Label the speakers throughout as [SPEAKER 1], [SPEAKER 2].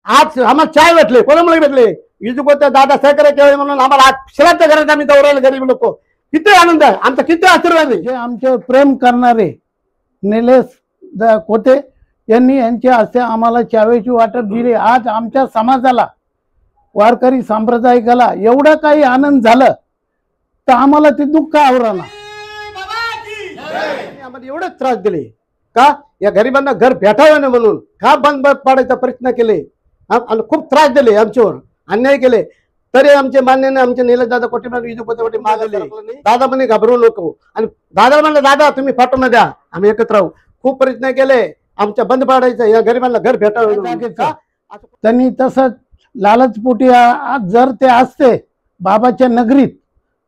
[SPEAKER 1] आज आम्हाला चाय भेटले, कोणामुळे भेटले? विजूकोते दादा सहकार्य केले म्हणून आम्हाला आज शिलाच्या घरात आम्ही दौरायला गरीब लोक, किती आनंद आहे आमचा, किती आशीर्वाद आहे.
[SPEAKER 2] जे आमचे प्रेम करणारे निलेश कोते यांनी यांच्या हस्ते आम्हाला चावेची वाटप दिली. आज आमच्या समाजाला, वारकरी संप्रदायिकाला एवढा काही आनंद झालं तर आम्हाला ते दुःख आवराना.
[SPEAKER 1] आम्हाला एवढे त्रास दिले का? या गरिबांना घर भेटावं नाही म्हणून का बंद पाडायचा प्रयत्न केले आणि खूप त्रास दिले, आमच्यावर अन्याय केले. तरी आमचे मान्याने आमचे निलेश दादा कोटे विजूकोते मागले, दादा म्हणे घाबरू नको. आणि दादा म्हणलं दादा तुम्ही पाठवून द्या, आम्ही एकत्र राहू. खूप प्रयत्न केले आमच्या बंद पाडायचं, या गरिबांना घर भेटावं.
[SPEAKER 2] त्यांनी तसंच लालचपोटी जर ते असते बाबाच्या नगरीत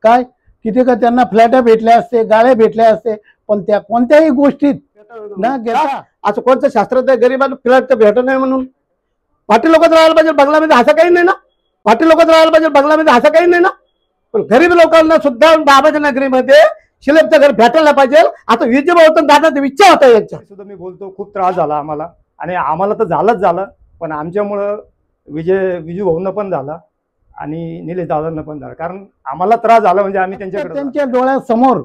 [SPEAKER 2] काय किती का त्यांना फ्लॅट भेटले असते, गाड्या भेटल्या असते, पण त्या कोणत्याही गोष्टीत न घेता
[SPEAKER 1] असं कोणतं शास्त्रात गरिबांना फ्लॅट भेटत नाही म्हणून पाटील लोकच राहायला पाहिजे बंगल्यामध्ये, असं काही नाही ना. पाटील लोकच राहायला पाहिजे बंगल्यामध्ये, असं काही नाही ना. पण गरीब लोकांना सुद्धा बाबाच्या नगरीमध्ये शिलेपचं घर भेटायला पाहिजे. आता विजय भाऊ दादा इच्छा होता यांच्या
[SPEAKER 3] सुद्धा मी बोलतो, खूप त्रास झाला आम्हाला. आणि आम्हाला तर झालंच झालं, पण आमच्यामुळं विजू भाऊंना पण झाला आणि निलेश दादांना पण झाला. कारण आम्हाला त्रास झाला म्हणजे आम्ही
[SPEAKER 2] त्यांच्या डोळ्यासमोर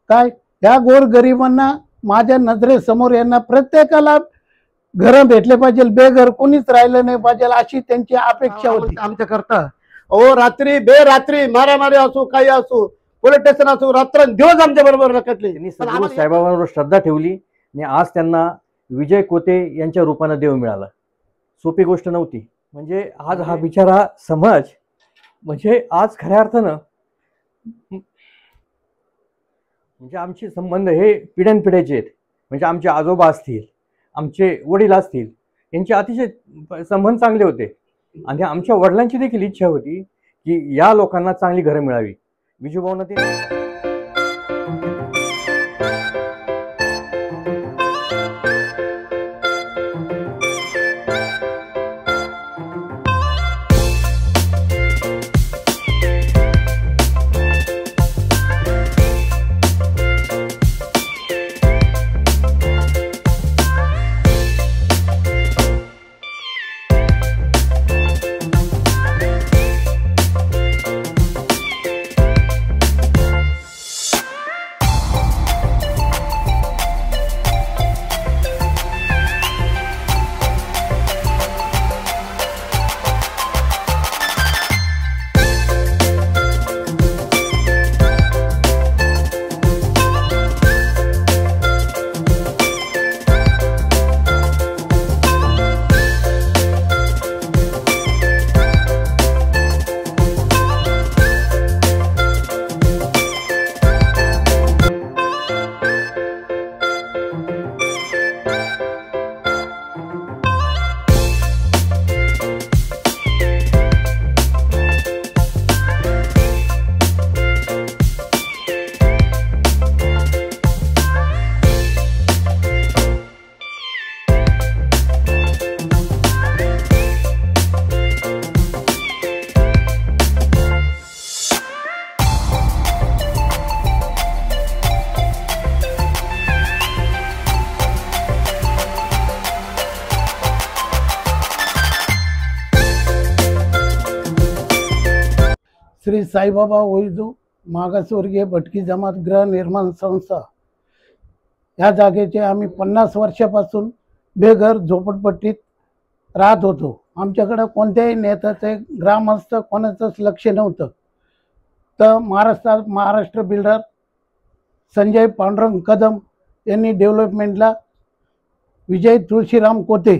[SPEAKER 2] काय ह्या गोरगरिबांना माझ्या नजरेसमोर यांना प्रत्येकाला घर भेटले पाहिजे, बेघर कोणीच राहिलं नाही पाहिजे अशी त्यांची अपेक्षा होती
[SPEAKER 1] आमच्या करता. ओ रात्री बेरात्री मारामारी असो, काही असो, पोलीस स्टेशन असो, रात्र दिवस आमच्या बरोबर रखडले.
[SPEAKER 4] त्यांनी साहेबांवर श्रद्धा ठेवली आणि आज त्यांना विजय कोते यांच्या रूपाने देव मिळाला. सोपी गोष्ट नव्हती. म्हणजे आज हा बिचारा समाज म्हणजे आज खऱ्या अर्थानं म्हणजे आमचे संबंध हे पिढ्यानपिढ्याचे आहेत. म्हणजे आमचे आजोबा असतील, आमचे वडील असतील, यांचे अतिशय संबंध चांगले होते. आणि आमच्या वडिलांची देखील इच्छा होती की या लोकांना चांगली घरं मिळावी. विजूभाऊंना ते
[SPEAKER 2] श्री साईबाबा ओईदू मागासवर्गीय भटकी जमात गृह निर्माण संस्था ह्या जागेचे आम्ही 50 वर्षापासून बेघर झोपडपट्टीत राहत होतो. आमच्याकडे कोणत्याही नेत्याचे ग्रामस्थ कोणाचंच लक्ष नव्हतं. तर महाराष्ट्र बिल्डर संजय पांडुरंग कदम यांनी डेव्हलपमेंटला, विजय तुळशीराम कोते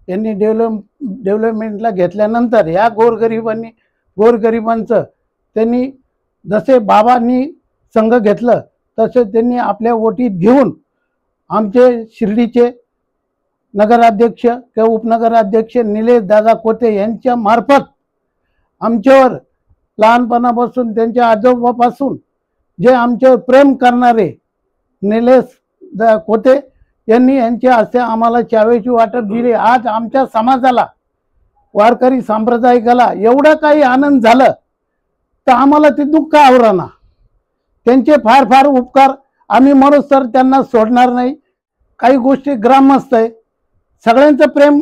[SPEAKER 2] यांनी डेव्हलपमेंटला घेतल्यानंतर ह्या गोरगरिबांचं त्यांनी जसे बाबांनी संघ घेतलं तसे त्यांनी आपल्या वोटीत घेऊन आमचे शिर्डीचे नगराध्यक्ष किंवा उपनगराध्यक्ष निलेश दादा कोते यांच्या मार्फत आमच्यावर लहानपणापासून त्यांच्या आजोबापासून जे आमच्यावर प्रेम करणारे निलेश कोते यांनी यांच्या हस्ते आम्हाला चावेची वाटप दिली. आज आमच्या समाजाला, वारकरी संप्रदायिकाला एवढा काही आनंद झालं तर आम्हाला ते दुःख आवराना. त्यांचे फार फार उपकार आम्ही म्हणूच तर त्यांना सोडणार नाही. काही गोष्टी ग्रामस्थ आहे, सगळ्यांचं प्रेम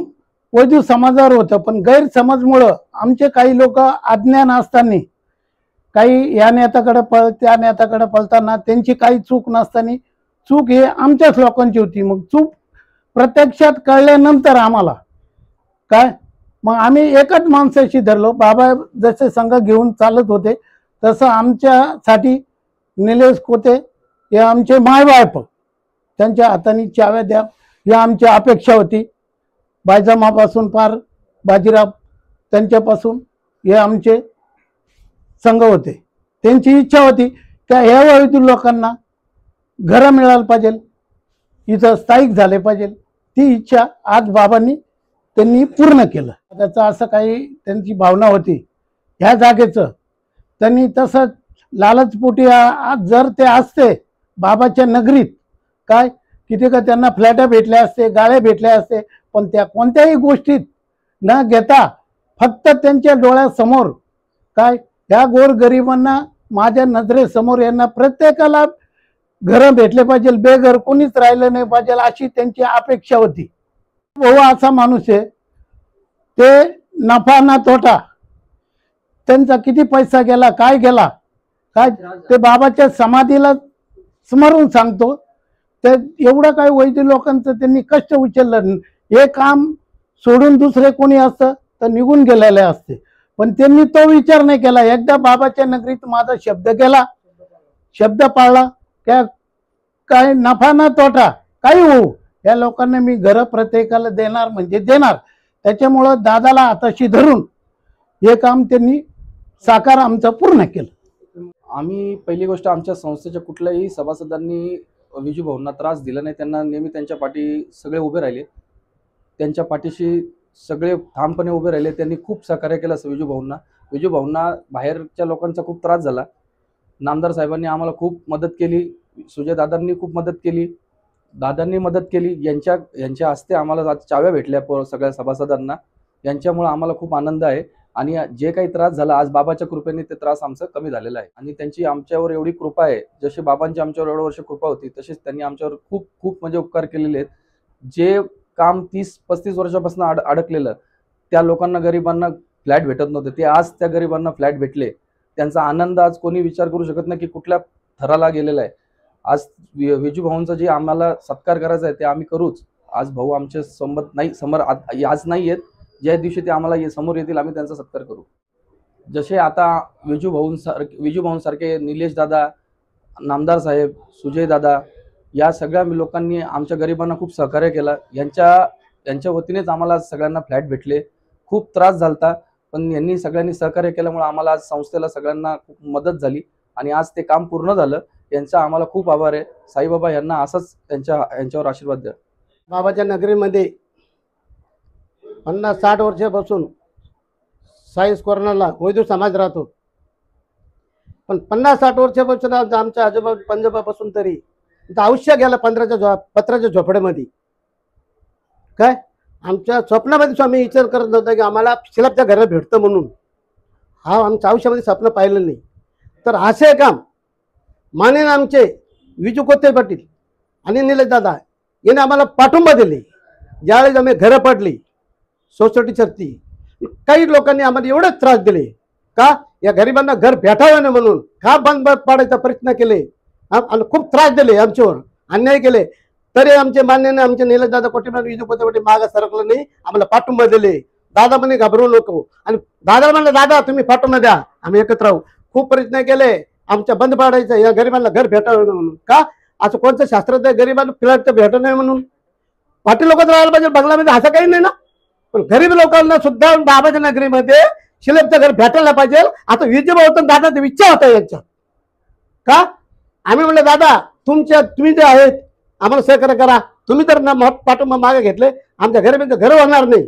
[SPEAKER 2] वैद्य समाजावर होतं, पण गैरसमजमुळं आमचे काही लोक अज्ञान असताना, काही या नेत्याकडे पळ त्या नेत्याकडे पळताना त्यांची काही चूक नसताना, चूक हे आमच्याच लोकांची होती. मग चूक प्रत्यक्षात कळल्यानंतर आम्हाला काय, मग आम्ही एकच माणसाशी धरलो. बाबा जसे संघ घेऊन चालत होते तसं आमच्यासाठी निलेश कोते हे आमचे मायबाप, त्यांच्या हाताने चाव्या द्या ही आमची अपेक्षा होती. बायजामापासून पार बाजीराव त्यांच्यापासून हे आमचे संघ होते. त्यांची इच्छा होती की ह्या वयातील लोकांना घरं मिळायला पाहिजे, इथं स्थायिक झाले पाहिजे. ती इच्छा आज बाबांनी त्यांनी पूर्ण केलं. त्याचं असं काही त्यांची भावना होती ह्या जागेचं. त्यांनी तसं लालचपोटी आज जर ते असते बाबाच्या नगरीत काय किती का त्यांना फ्लॅट भेटले असते, गाळे भेटले असते, पण त्या कोणत्याही गोष्टीत न घेता फक्त त्यांच्या डोळ्यासमोर काय ह्या गोरगरिबांना माझ्या नजरेसमोर यांना प्रत्येकाला घरं भेटले पाहिजे, बेघर कोणीच राहिलं नाही पाहिजे अशी त्यांची अपेक्षा होती. भाऊ असा माणूस आहे, ते नफा ना तोटा, त्यांचा किती पैसा गेला काय गेला काय ते बाबाच्या समाधीला स्मरून सांगतो. ते एवढं काय वैद्य लोकांचं त्यांनी कष्ट उचललं, हे काम सोडून दुसरे कोणी असतं तर निघून गेलेले असते, पण त्यांनी तो विचार नाही केला. एकदा बाबाच्या नगरीत माझा शब्द गेला, शब्द पाळला, त्या काय नफा ना तोटा काही होऊ या लोकांना मी घरं प्रत्येकाला देणार म्हणजे देणार. त्याच्यामुळं दादाला हाताशी धरून हे काम त्यांनी साकार आमचं पूर्ण केलं.
[SPEAKER 5] आम्ही पहिली गोष्ट आमच्या संस्थेच्या कुठल्याही सभासदांनी विजू भाऊंना त्रास दिला नाही. त्यांना नेहमी त्यांच्या पाठी सगळे उभे राहिले, त्यांच्या पाठीशी सगळे ठामपणे उभे राहिले. त्यांनी खूप सहकार्य केलं विजू भाऊंना. विजू भाऊंना बाहेरच्या लोकांचा खूप त्रास झाला. नामदार साहेबांनी आम्हाला खूप मदत केली, सुजय दादांनी खूप मदत केली, दादांनी मदत केली. यांच्या हस्ते आम्हाला आज चाव्या भेटल्या सगळ्या सभासदांना. यांच्यामुळे आम्हाला खूप आनंद आहे. आणि जे काही त्रास झाला आज बाबाच्या कृपेने ते त्रास आमचं कमी झालेला आहे. आणि त्यांची आमच्यावर एवढी कृपा आहे, जशी बाबांची आमच्यावर एवढं वर्ष कृपा होती तशीच त्यांनी आमच्यावर खूप खूप म्हणजे उपकार केलेले आहेत. जे काम 30-35 वर्षापासून अडकलेलं, त्या लोकांना गरिबांना फ्लॅट भेटत नव्हते, ते आज त्या गरिबांना फ्लॅट भेटले. त्यांचा आनंद आज कोणी विचार करू शकत नाही की कुठल्या थराला गेलेला आहे. आज विजू भाऊंचा जे आम्हाला सत्कार करायचा आहे ते आम्ही करूच. आज भाऊ आमच्या सोबत नाही, समोर आज नाही आहेत, ज्या दिवशी ते आम्हाला समोर येतील आम्ही त्यांचा सत्कार करू. जसे आता विजू भाऊंसारखे निलेश दादा, नामदार साहेब, सुजय दादा या सगळ्या लोकांनी आमच्या गरिबांना खूप सहकार्य केलं. यांच्या वतीनेच आम्हाला सगळ्यांना फ्लॅट भेटले. खूप त्रास झालता, पण यांनी सगळ्यांनी सहकार्य केल्यामुळे आम्हाला आज संस्थेला सगळ्यांना खूप मदत झाली आणि आज ते काम पूर्ण झालं. यांचा आम्हाला खूप आभार आहे. साईबाबा यांना असंच यांच्यावर आशीर्वाद द्या.
[SPEAKER 1] बाबाच्या नगरीमध्ये 50-60 वर्षापासून साईस कोरोनाला वैद्य समाज राहतो, पण 50-60 वर्षापासून आमच्या आजोबा पंजोबापासून तरी आयुष्य गेलं पत्राच्या झोपड्यामध्ये. काय आमच्या स्वप्नामध्ये आम्ही विचार करत नव्हता की आम्हाला शिलापच्या घरात भेटतं म्हणून. हा आमच्या आयुष्यामध्ये स्वप्न पाहिलं नाही. तर असे काम मानेन आमचे विजू कोते पाटील आणि निलेश दादा याने आम्हाला पाठिंबा दिले. ज्यावेळेस आम्ही घरं पडली सोसायटी चरती, काही लोकांनी आम्हाला एवढे त्रास दिले का या गरिबांना घर भेटावं नाही म्हणून का बंद पाडायचा प्रयत्न केले आणि खूप त्रास दिले, आमच्यावर अन्याय केले. तरी आमचे मान्याने आमचे निलेश दादा कोटीमान विजू कोते पाटील मागं सरकलं नाही, आम्हाला पाठिंबा दिले. दादा म्हणे घाबरू नको, आणि दादा म्हणलं दादा तुम्ही पाठिंबा द्या, आम्ही एकत्र राहू. खूप प्रयत्न केले आमच्या बंद पाडायचं, या गरिबांना घर भेटावं म्हणून. का असं कोणतं शास्त्रात गरिबांना फ्लॅट तर भेटत नाही म्हणून? पाटील लोक राहायला पाहिजे बंगल्यामध्ये, असं काही नाही ना. पण गरीब लोकांना सुद्धा बाबाच्या नगरीमध्ये शिलेपचं घर भेटायला पाहिजे. आता विजय भाऊ दादा इच्छा होता यांच्या. का आम्ही म्हणलं दादा तुम्ही जे आहेत आम्हाला सहकार्य करा. तुम्ही तर पाठिंबा मागे घेतले, आमच्या गरिबांचं घर होणार नाही.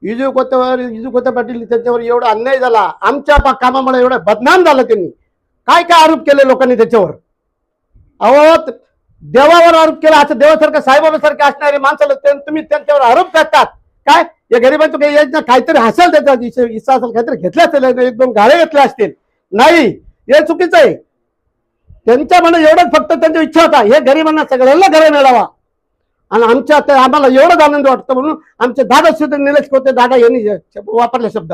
[SPEAKER 1] विजू कोते पाटील त्याच्यावर एवढा अन्याय झाला, आमच्या कामामुळे एवढा बदनाम झाला. त्यांनी काय काय आरोप केले लोकांनी त्याच्यावर. अहो देवावर आरोप केला. असं देवासारखं साईबाबासारखे असणारे माणसाला तुम्ही त्यांच्यावर आरोप करतात. काय या गरिबांचं काही योजना काहीतरी हसेल, त्याचा इच्छा असेल काहीतरी घेतले असेल, 1-2 गाळे घेतले असतील. नाही, हे चुकीचं आहे. त्यांच्या मनात एवढंच फक्त त्यांची इच्छा होता हे गरिबांना सगळ्यांना घर मिळावा. आणि आमच्या आम्हाला एवढंच आनंद वाटतं म्हणून आमचे दादा सुद्धा निलेश कोते दादा यांनी वापरले शब्द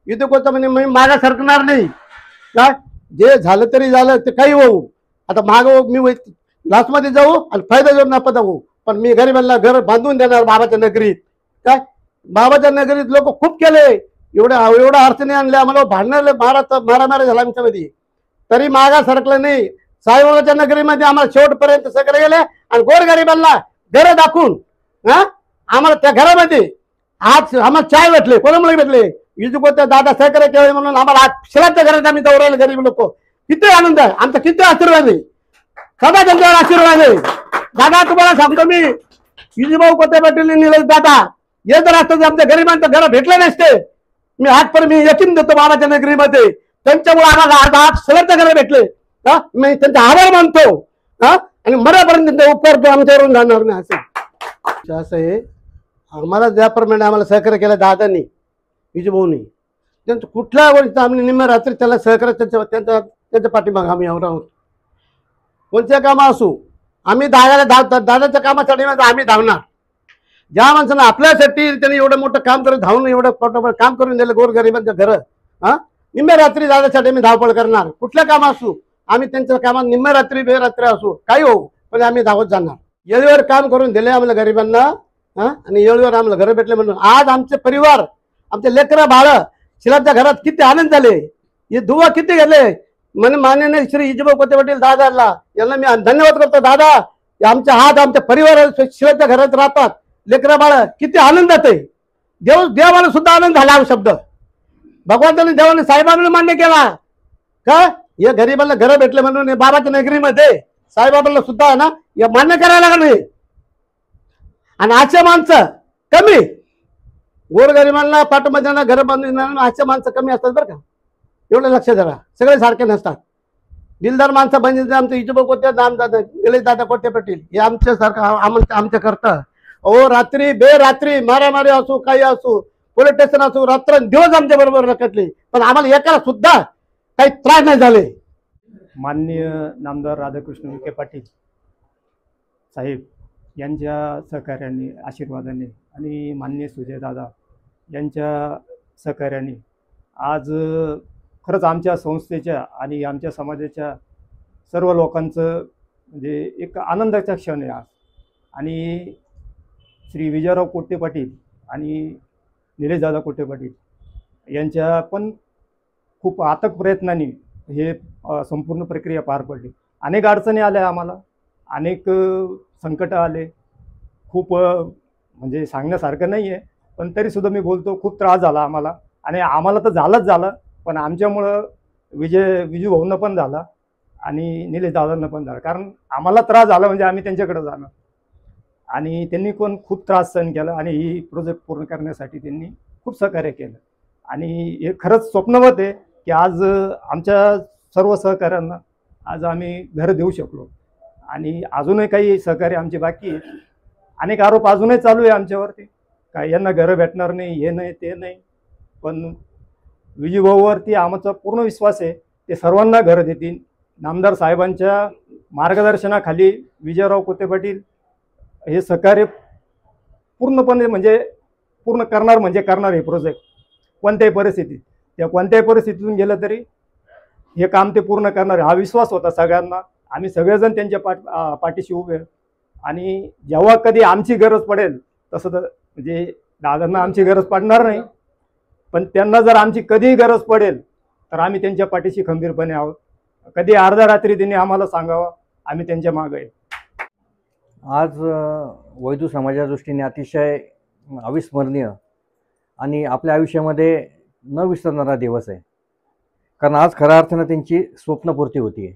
[SPEAKER 1] युद्ध कोते म्हणजे मी मागा सरकणार नाही काय जे झालं तरी झालं ते काही होऊ आता माग मी लास्टमध्ये जाऊ आणि फायदा घेऊन नापत होऊ पण मी गरिबांना घर बांधून देणार बाबाच्या नगरीत काय बाबाच्या नगरीत लोक खूप केले एवढ्या अडचणी आणल्या आम्हाला भांडणारे मारामारी झाला आमच्यामध्ये तरी मागा सरकलं नाही साईबाबाच्या नगरीमध्ये आम्हाला शेवटपर्यंत सगळे गेले आणि गोरगरिबांना घर दाखवून आम्हाला त्या घरामध्ये आज आम्हाला चाय भेटले कोणामुळे भेटले विजूकोत्या दादा सहकार्य केले म्हणून आम्हाला आज शिलाच्या घरात आम्ही दौरायला गरीब लोक किती आनंद आहे आमचा किती आशीर्वाद आहे सदा त्यांच्यावर आशीर्वाद आहे दादा तुम्हाला सांगतो मी विजूभाऊ कोते पाटील निलेश दादा हे जर असतं आमच्या गरिबांचं घर भेटले नसते मी आजपर्यंत मी यकीन देतो बाबाच्या नगरीमध्ये त्यांच्यामुळे आम्हाला आज शिलाच्या घर भेटले मी त्यांचा आभार मानतो आणि मरापर्यंत त्यांचा उपकार आमच्यावरून जाणार नाही असं आहे आम्हाला ज्याप्रमाणे आम्हाला सहकार्य केलं दादांनी विजूभाऊनी त्यांचं कुठल्या गोष्टीचं आम्ही निम्म्या रात्री त्याला सहकार्य त्यांच्या पाठीमागे आम्ही एवढं आहोत कोणत्या कामं असू आम्ही दादाच्या कामासाठी आम्ही धावणार ज्या माणसानं आपल्यासाठी त्यांनी एवढं मोठं काम करून धावून एवढं काम करून दिलं गोरगरिबांचं घर निम्म्या रात्री दादासाठी आम्ही धावपळ करणार कुठल्या काम असू आम्ही त्यांच्या कामात निम्म्या रात्री बेरात्री असू काही होऊ पण आम्ही धावत जाणार येळीवर काम करून दिले आम्हाला गरिबांना आणि येळीवर आम्हाला घर भेटले म्हणून आज आमचे परिवार आमचे लेकरं बाळ शिलाच्या घरात किती आनंद झाले हे दुवा किती गेले म्हणे मान्य श्री विजूभाऊ कोते पाटील दादाला यांना मी धन्यवाद करतो दादा आमच्या हात आमच्या परिवार शिलाच्या घरात राहतात लेकरं बाळ किती आनंदात आहे देवाला सुद्धा आनंद झाला हा शब्द भगवंताने देवाने साईबाबांना मान्य केला का या गरीबाला घर भेटले म्हणून बाबाच्या नगरीमध्ये साईबाबांना सुद्धा ना या मान्य करायला लागले आणि आजच्या माणसं कमी गोरगरिबांना पाठोपाठ घर बांधून आजच्या माणसं कमी असतात बरं का एवढं लक्ष धरा सगळे सारखे नसतात दिलदार माणसं म्हणजे आमचे विजूभाऊ कोते निलेश दादा कोते पाटील हे आमच्यासारखं आमच्या करता रात्री बेरात्री मारामारी असू काही असू पोलीस स्टेशन असू रात्र दिवस आमच्या बरोबर रखडले पण आम्हाला एकाला सुद्धा काही त्रास नाही झाले
[SPEAKER 3] माननीय नामदार राधाकृष्ण विखे पाटील साहेब यांच्या सहकार्याने आशीर्वादाने आणि माननीय सुजय दादा यांच्या सहकार्याने आज खरंच आमच्या संस्थेच्या आणि आमच्या समाजाच्या सर्व लोकांचं म्हणजे एक आनंदाचा क्षण आहे आज आणि श्री विजयराव कोटे पाटील आणि निलेश दादा कोटे पाटील यांच्या पण खूप अथक प्रयत्नांनी हे संपूर्ण प्रक्रिया पार पडली अनेक अडचणी आल्या आम्हाला अनेक संकट आले खूप म्हणजे सांगण्यासारखं नाही आहे पण तरीसुद्धा मी बोलतो खूप त्रास झाला आम्हाला आणि आम्हाला तर झालं पण आमच्यामुळं विजूभाऊंना पण झाला आणि निलेश दादांना पण झाला कारण आम्हाला त्रास झाला म्हणजे आम्ही त्यांच्याकडे जाणार आणि त्यांनी पण खूप त्रास सहन केला आणि ही प्रोजेक्ट पूर्ण करण्यासाठी त्यांनी खूप सहकार्य केलं आणि हे खरंच स्वप्नवत आहे की आज आमच्या सर्व सहकाऱ्यांना आज आम्ही घर देऊ शकलो आणि अजूनही काही सहकार्य आमचे बाकी आहे अनेक आरोप अजूनही चालू आहे आमच्यावरती काय यांना घरं भेटणार नाही हे नाही ते नाही पण विजूभाऊवरती आमचा पूर्ण विश्वास आहे ते सर्वांना घरं देतील नामदार साहेबांच्या मार्गदर्शनाखाली विजयराव कोते पाटील हे सहकार्य पूर्णपणे म्हणजे पूर्ण करणार हे प्रोजेक्ट कोणत्याही परिस्थितीत त्या कोणत्याही परिस्थितीतून गेलं तरी हे काम ते पूर्ण करणार हा विश्वास होता सगळ्यांना आम्ही सगळेजण त्यांच्या पाठीशी उभे आणि जेव्हा कधी आमची गरज पडेल तसं तर म्हणजे दादांना आमची गरज पडणार नाही पण त्यांना जर आमची कधीही गरज पडेल तर आम्ही त्यांच्या पाठीशी खंबीरपणे आहोत कधी अर्ध्या रात्री त्यांनी आम्हाला सांगावं आम्ही त्यांच्या मागे आहे
[SPEAKER 4] आज वैदू समाजाच्या दृष्टीने अतिशय अविस्मरणीय आणि आपल्या आयुष्यामध्ये न विसरणारा दिवस आहे कारण आज खऱ्या अर्थानं त्यांची स्वप्नपूर्ती होती आहे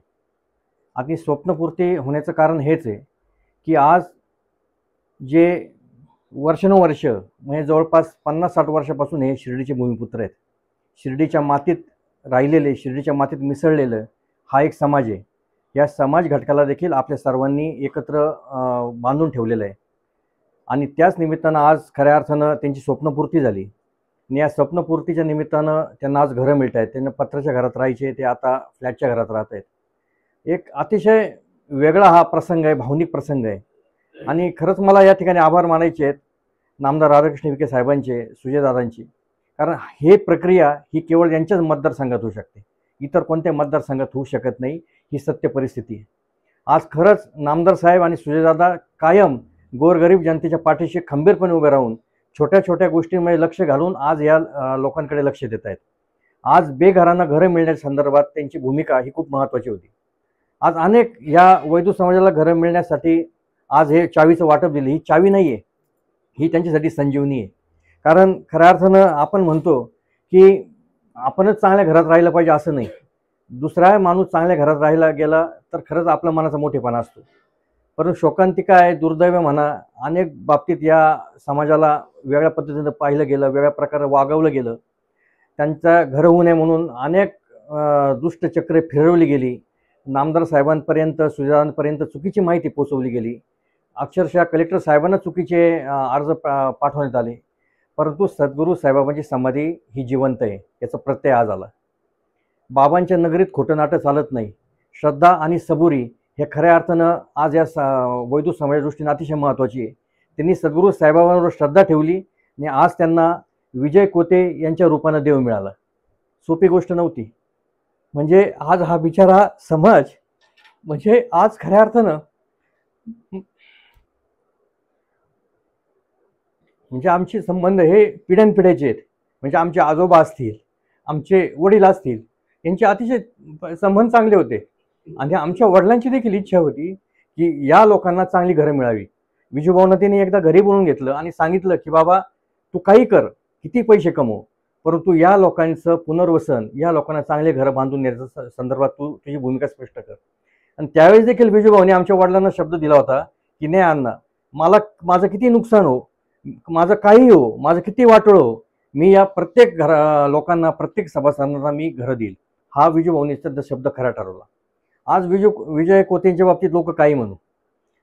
[SPEAKER 4] आणि स्वप्नपूर्ती होण्याचं कारण हेच आहे की आज जे वर्षानुवर्ष म्हणजे जवळपास 50-60 वर्षापासून हे शिर्डीचे भूमिपुत्र आहेत शिर्डीच्या मातीत राहिलेले शिर्डीच्या मातीत मिसळलेलं हा एक समाज आहे या समाज घटकाला देखील आपल्या सर्वांनी एकत्र बांधून ठेवलेलं आहे आणि त्याच निमित्तानं आज खऱ्या अर्थानं त्यांची स्वप्नपूर्ती झाली आणि या स्वप्नपूर्तीच्या निमित्तानं त्यांना आज घरं मिळत आहेत त्यांना पत्र्याच्या घरात राहायचे ते आता फ्लॅटच्या घरात राहत आहेत एक अतिशय वेगळा हा प्रसंग आहे भावनिक प्रसंग आहे आणि खरंच मला या ठिकाणी आभार मानायचे आहेत नामदार राधाकृष्ण विखे साहेबांचे, सुजयदादांची. कारण हे प्रक्रिया ही केवळ यांच्याच मतदारसंघात होऊ शकते, इतर कोणत्या मतदारसंघात होऊ शकत नाही. ही सत्य परिस्थिती आहे. आज खरंच नामदार साहेब आणि सुजयदादा कायम गोरगरीब जनतेच्या पाठीशी खंबीरपणे उभे राहून छोट्या छोट्या गोष्टींमध्ये लक्ष घालून आज या लोकांकडे लक्ष देत आहेत. आज बेघरांना घरं मिळण्याच्या संदर्भात त्यांची भूमिका ही खूप महत्त्वाची होती. आज अनेक या वैदू समाजाला घरं मिळण्यासाठी आज हे चावीचं वाटप दिलं. ही चावी नाही आहे, ही त्यांच्यासाठी संजीवनी आहे. कारण खऱ्या अर्थानं आपण म्हणतो की आपणच चांगल्या घरात राहिलं पाहिजे असं नाही. दुसरा माणूस चांगल्या घरात राहायला गेला तर खरंच आपला मनाचा मोठेपणा असतो. परंतु शोकांतिका आहे, दुर्दैव म्हणा, अनेक बाबतीत या समाजाला वेगळ्या पद्धतीनं पाहिलं गेलं, वेगळ्या प्रकारे वागवलं गेलं. त्यांचं घर होऊ नये म्हणून अनेक दुष्टचक्रे फिरवली गेली. नामदार साहेबांपर्यंत, सुजयदादांपर्यंत चुकीची माहिती पोचवली गेली. अक्षरशः कलेक्टर साहेबांना चुकीचे अर्ज पाठवण्यात आले. परंतु सद्गुरू साईबाबांची समाधी ही जिवंत आहे, याचा प्रत्यय आज आला. बाबांच्या नगरीत खोटं नाटं चालत नाही. श्रद्धा आणि सबुरी हे खऱ्या अर्थानं आज या वैदू समाजाच्या दृष्टीने अतिशय महत्त्वाची आहे. त्यांनी सद्गुरू साईबाबांवर श्रद्धा ठेवली आणि आज त्यांना विजय कोते यांच्या रूपानं देव मिळाला. सोपी गोष्ट नव्हती. म्हणजे आज हा बिचारा समाज म्हणजे आज खऱ्या अर्थानं म्हणजे आमचे संबंध हे पिढ्यानपिढ्याचे आहेत. म्हणजे आमचे आजोबा असतील, आमचे वडील असतील, यांचे अतिशय संबंध चांगले होते. आणि आमच्या वडिलांची देखील इच्छा होती की या लोकांना चांगली घरं मिळावी. विजूभाऊंना त्यांनी एकदा घरी बोलवून घेतलं आणि सांगितलं की बाबा तू काही कर, किती पैसे कमव, परंतु या लोकांचं पुनर्वसन, या लोकांना चांगले घरं बांधून देण्याच्या संदर्भात तू तुझी भूमिका स्पष्ट कर. आणि त्यावेळेस देखील विजूभाऊने आमच्या वडिलांना शब्द दिला होता की नाही अण्णा, माझं किती नुकसान हो, माझं काही हो, माझं किती वाटोळ हो, मी या प्रत्येक लोकांना, प्रत्येक सभासदांना मी घरं देईल. हा विजूभाऊने शब्द खरा ठरवला. आज विजय कोतेंच्या बाबतीत लोक काही म्हणू,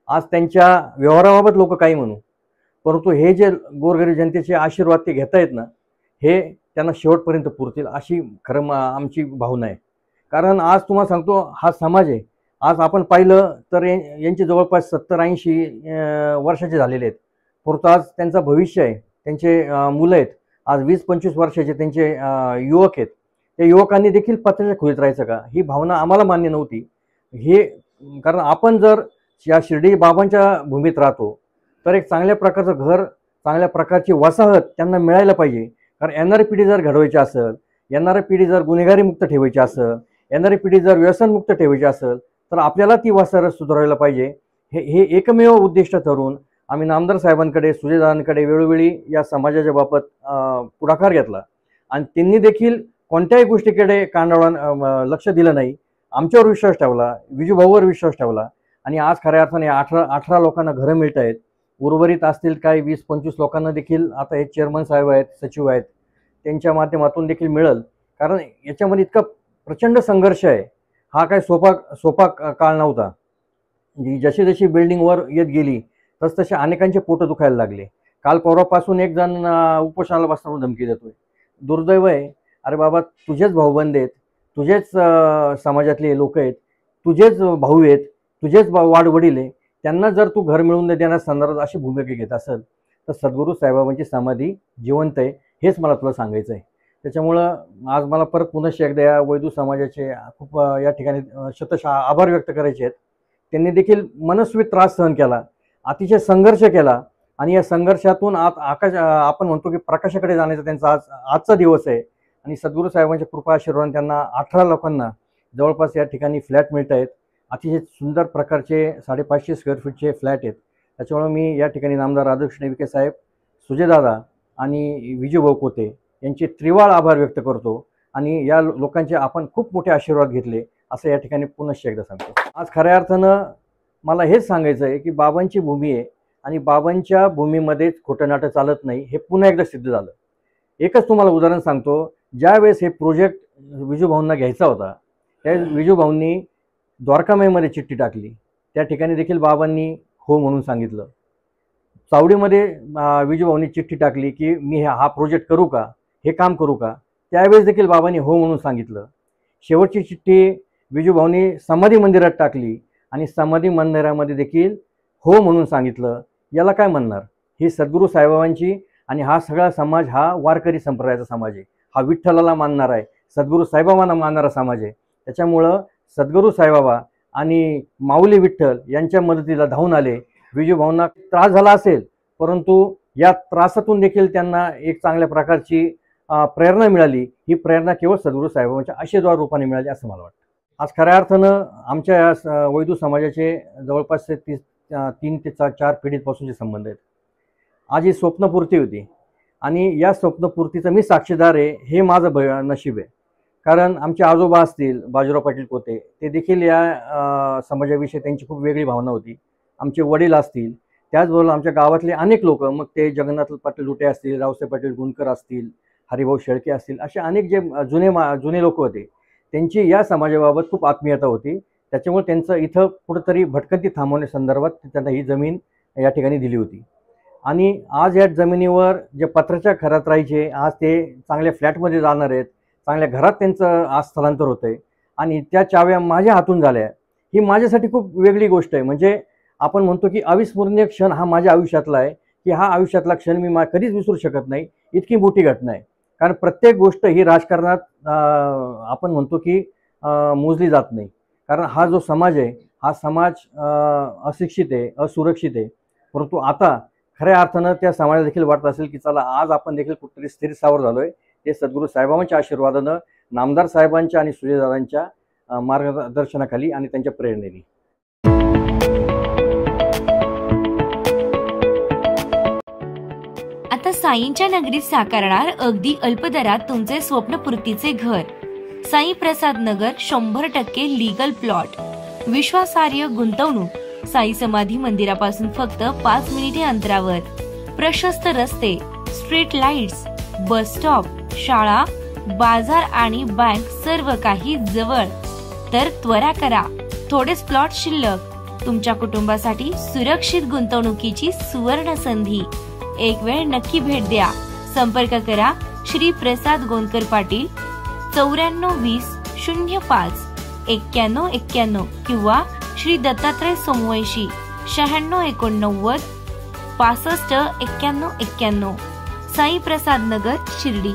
[SPEAKER 4] आज त्यांच्या व्यवहाराबाबत लोक काही म्हणू, परंतु हे जे गोरगरीब जनतेचे आशीर्वाद ते घेता येत ना, हे त्यांना शेवटपर्यंत पुरतील अशी खरं आमची भावना आहे. कारण आज तुम्हाला सांगतो हा समाज आहे. आज आपण पाहिलं तर यांचे जवळपास 70-80 वर्षाचे झालेले आहेत, परंतु आज त्यांचं भविष्य आहे, त्यांचे मुलं आहेत, आज 20-25 वर्षाचे त्यांचे युवक आहेत. त्या युवकांनी देखील पत्राच्या खोलीत राहायचं का, ही भावना आम्हाला मान्य नव्हती. हे कारण आपण जर या शिर्डी बाबांच्या भूमीत राहतो तर एक चांगल्या प्रकारचं घर, चांगल्या प्रकारची वसाहत त्यांना मिळायला पाहिजे. कारण येणारी पिढी जर घडवायची असेल, येणारी पिढी जर गुन्हेगारी मुक्त ठेवायची असेल, येणारी पिढी जर व्यसनमुक्त ठेवायची असेल तर आपल्याला ती वसाहत सुधारायला पाहिजे. हे एकमेव उद्दिष्ट ठरवून आम्ही नामदार साहेबांकडे, सुजयदादांकडे वेळोवेळी या समाजाच्या बाबत पुढाकार घेतला आणि त्यांनी देखील कोणत्याही गोष्टीकडे कानाडोळा लक्ष दिलं नाही. आमच्यावर विश्वास ठेवला, विजूभाऊवर विश्वास ठेवला आणि आज खऱ्या अर्थाने 18 लोकांना घरं मिळत आहेत. उर्वरित असतील काही 20-25 लोकांना देखील आता हे चेअरमन साहेब आहेत, सचिव आहेत, त्यांच्या माध्यमातून देखील मिळेल. कारण याच्यामध्ये इतका प्रचंड संघर्ष आहे. हा काय सोपा काळ नव्हता. जशी जशी बिल्डिंगवर येत गेली तसतसे अनेकांचे पोटं दुखायला लागले. काल परवापासून एक जण उपोषणाला बसण्यावर धमकी देतोय. दुर्दैव आहे. अरे बाबा, तुझेच भाऊबंद आहेत, तुझेच समाजातले लोक आहेत, तुझेच भाऊ आहेत, तुझेच वाडवडील आहे, त्यांना जर तू घर मिळवून देण्यास संदर्भात अशी भूमिका घेत असेल तर सद्गुरू साईबाबांची समाधी जिवंत आहे, हेच मला तुला सांगायचं आहे. त्याच्यामुळं आज मला परत पुन्हा एकदा या वैदू समाजाचे खूप या ठिकाणी शतशः आभार व्यक्त करायचे आहेत. त्यांनी देखील मनस्वी त्रास सहन केला, अतिशय संघर्ष केला आणि या संघर्षातून आपण म्हणतो की प्रकाशाकडे जाण्याचा त्यांचा आजचा दिवस आहे. आणि सद्गुरू साहेबांच्या कृपा आशीर्वादाने त्यांना 18 लोकांना जवळपास या ठिकाणी फ्लॅट मिळत आहेत. अतिशय सुंदर प्रकारचे 550 स्क्वेअर फीटचे फ्लॅट आहेत. त्याच्यामुळे मी या ठिकाणी नामदार राधाकृष्ण विखे साहेब, सुजयदादा आणि विजूभाऊ कोते यांचे त्रिवाळ आभार व्यक्त करतो. आणि या लोकांचे आपण खूप मोठे आशीर्वाद घेतले असं या ठिकाणी पुनश्च एकदा सांगतो. आज खऱ्या अर्थानं मला हेच सांगायचं आहे की बाबांची भूमी आहे आणि बाबांच्या भूमीमध्येच खोटं नाटं चालत नाही, हे पुन्हा एकदा सिद्ध झालं. एकच तुम्हाला उदाहरण सांगतो. ज्यावेळेस हे प्रोजेक्ट विजूभाऊंना घ्यायचा होता त्या विजूभाऊंनी द्वारकामाईमध्ये चिठ्ठी टाकली. त्या ठिकाणी देखील बाबांनी हो म्हणून सांगितलं. चावडीमध्ये विजूभाऊंनी चिठ्ठी टाकली की मी हा प्रोजेक्ट करू का, हे काम करू का, त्यावेळेस देखील बाबांनी हो म्हणून सांगितलं. शेवटची चिठ्ठी विजूभाऊंनी समाधी मंदिरात टाकली आणि समाधी मंदिरामध्ये देखील हो म्हणून सांगितलं, याला काय म्हणणार? ही सद्गुरू साईबाबांची आणि हा सगळा समाज हा वारकरी संप्रदायाचा समाज आहे, हा विठ्ठलाला मानणारा आहे, सद्गुरू साईबाबांना मानणारा समाज आहे. त्याच्यामुळं सद्गुरू साईबाबा आणि माऊली विठ्ठल यांच्या मदतीला धावून आले. विजूभाऊंना त्रास झाला असेल, परंतु या त्रासातून देखील त्यांना एक चांगल्या प्रकारची प्रेरणा मिळाली. ही प्रेरणा केवळ सद्गुरू साईबाबांच्या आशीर्वाद रूपाने मिळाली असं मला वाटतं. आज खऱ्या अर्थानं आमच्या या वैदू समाजाचे जवळपास 3 ते 4 पिढीपासूनचे संबंध आहेत. आज ही स्वप्नपूर्ती होती आणि या स्वप्नपूर्तीचा मी साक्षीदार आहे, हे माझं नशीब आहे. कारण आमचे आजोबा असतील बाजीराव पाटील पोते, ते देखील या समाजाविषयी त्यांची खूप वेगळी भावना होती. आमचे वडील असतील, त्याचबरोबर आमच्या गावातले अनेक लोक, मग ते जगन्नाथ पाटील लुटे असतील, रावसाहेब पाटील गुणकर असतील, हरिभाऊ शेळके असतील, असे अनेक जे जुने लोक होते, त्यांची या समाजाबाबत खूप आत्मीयता होती. त्याच्यामुळे त्यांचं इथं कुठंतरी भटकंती थांबवण्यासंदर्भात त्यांना ही जमीन या ठिकाणी दिली होती. आणि आज या जमिनीवर जे पत्राच्या घरात राहायचे, आज ते चांगल्या फ्लॅटमध्ये जाणार आहेत, चांगल्या घरात त्यांचं आज स्थलांतर होतं आहे आणि त्या चाव्या माझ्या हातून झाल्या. ही माझ्यासाठी खूप वेगळी गोष्ट आहे. म्हणजे आपण म्हणतो की अविस्मरणीय क्षण हा माझ्या आयुष्यातला आहे, की हा आयुष्यातला क्षण मी कधीच विसरू शकत नाही. इतकी मोठी घटना आहे. कारण प्रत्येक गोष्ट ही राजकारणात आपण म्हणतो की मोजली जात नाही. कारण हा जो समाज आहे, हा समाज अशिक्षित आहे, असुरक्षित आहे. परंतु आता खऱ्या अर्थानं त्या समाजाला देखील वाटत असेल की चला आज आपण देखील कुठेतरी स्थिरस्थावर झालोय. ते सद्गुरू साईबाबांच्या आशीर्वादानं, नामदार साहेबांच्या आणि सुजयदादांच्या मार्गदर्शनाखाली आणि त्यांच्या प्रेरणेने.
[SPEAKER 6] आता साईंच्या नगरीत साकारणार अगदी अल्प दरात तुमचे स्वप्नपूर्तीचे घर. साई प्रसाद नगर 100% लीगल प्लॉट, विश्वासार्ह गुंतवणूक. साई समाधी मंदिरापासून फक्त 5 मिनिटे अंतरावर. प्रशस्त रस्ते, स्ट्रीट लाईट्स, बस स्टॉप, शाळा, बाजार आणि बँक सर्व काही जवळ. तर त्वरा करा, थोडेच प्लॉट शिल्लक. तुमच्या कुटुंबासाठी सुरक्षित गुंतवणुकीची सुवर्ण संधी. एक वेळ नक्की भेट द्या. संपर्क करा श्री प्रसाद गोंदकर पाटील 9420 05 91 किंवा श्री दत्तात्रय सोमवंशी 9689 65 91. साई प्रसाद नगर, शिर्डी.